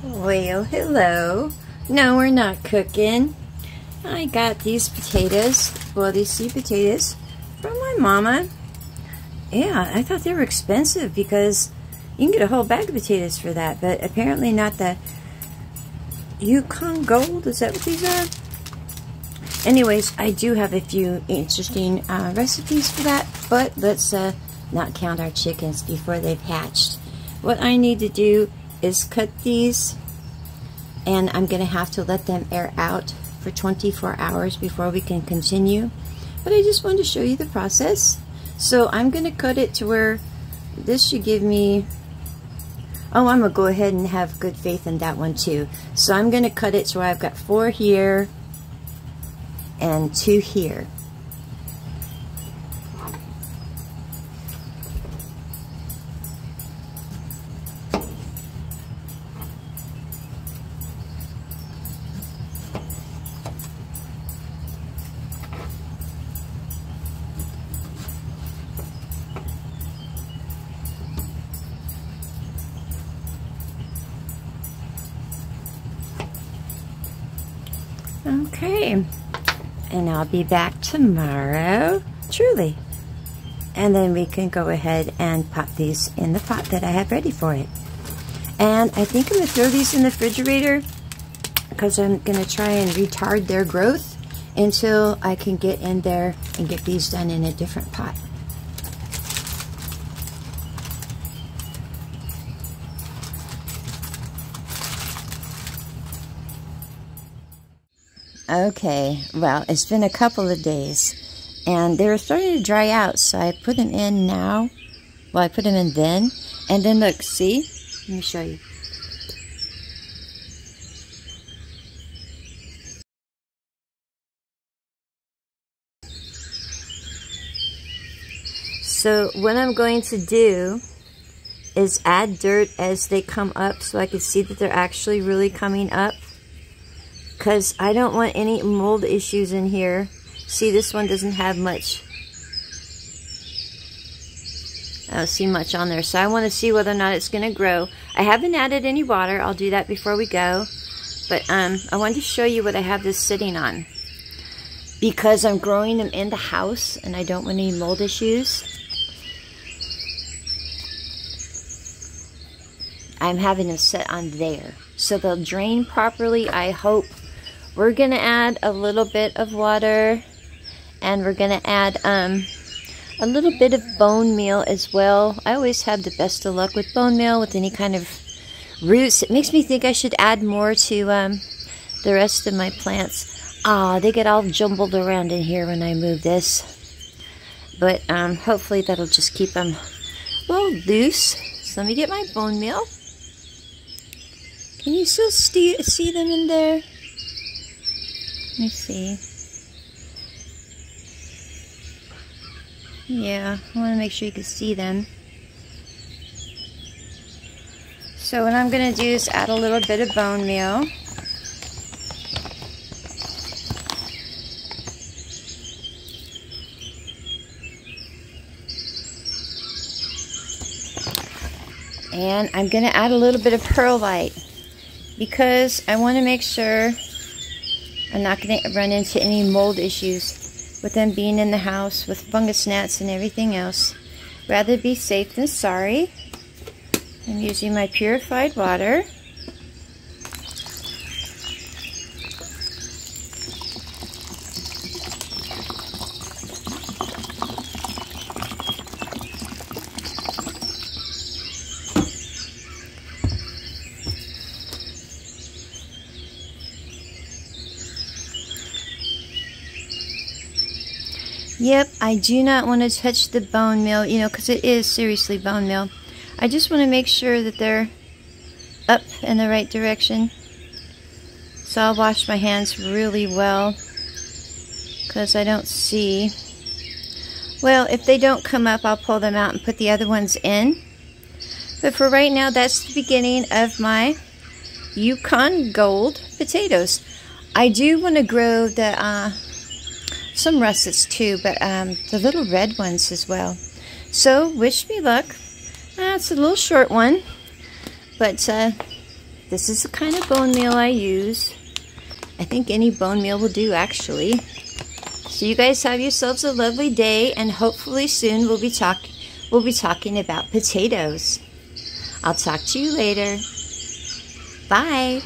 Well, hello. No, we're not cooking. I got these potatoes, well, these sweet potatoes, from my mama. Yeah, I thought they were expensive because you can get a whole bag of potatoes for that, but apparently not the Yuccan Gold. Is that what these are? Anyways, I do have a few interesting recipes for that, but let's not count our chickens before they've hatched. What I need to do is cut these, and I'm going to have to let them air out for 24 hours before we can continue. But I just wanted to show you the process. So I'm going to cut it to where this should give me, oh, I'm going to go ahead and have good faith in that one too. So I'm going to cut it to where I've got 4 here and 2 here. Okay, and I'll be back tomorrow, truly. And then we can go ahead and pop these in the pot that I have ready for it. And I think I'm going to throw these in the refrigerator because I'm going to try and retard their growth until I can get in there and get these done in a different pot. Okay, well, it's been a couple of days, and they were starting to dry out, so I put them in now. Well, I put them in then, and then look, see? Let me show you. So what I'm going to do is add dirt as they come up so I can see that they're actually really coming up. Because I don't want any mold issues in here. See, this one doesn't have much. I don't see much on there. So I want to see whether or not it's going to grow. I haven't added any water. I'll do that before we go. But I wanted to show you what I have this sitting on. Because I'm growing them in the house and I don't want any mold issues. I'm having them set on there. So they'll drain properly, I hope. We're going to add a little bit of water, and we're going to add a little bit of bone meal as well. I always have the best of luck with bone meal, with any kind of roots. It makes me think I should add more to the rest of my plants. They get all jumbled around in here when I move this. But hopefully that'll just keep them a little loose. So let me get my bone meal. Can you still see them in there? Let me see. Yeah, I want to make sure you can see them. So what I'm going to do is add a little bit of bone meal. And I'm going to add a little bit of perlite because I want to make sure I'm not going to run into any mold issues with them being in the house with fungus gnats and everything else. Rather be safe than sorry. I'm using my purified water. Yep, I do not want to touch the bone meal, you know, because it is seriously bone meal. I just want to make sure that they're up in the right direction. So I'll wash my hands really well because I don't see. Well, if they don't come up, I'll pull them out and put the other ones in. But for right now, that's the beginning of my Yuccan Gold potatoes. I do want to grow the some russets too, but the little red ones as well. So wish me luck. It's a little short one, but This is the kind of bone meal I use. I think any bone meal will do, actually. So you guys have yourselves a lovely day, and hopefully soon we'll be talking about potatoes. I'll talk to you later. Bye.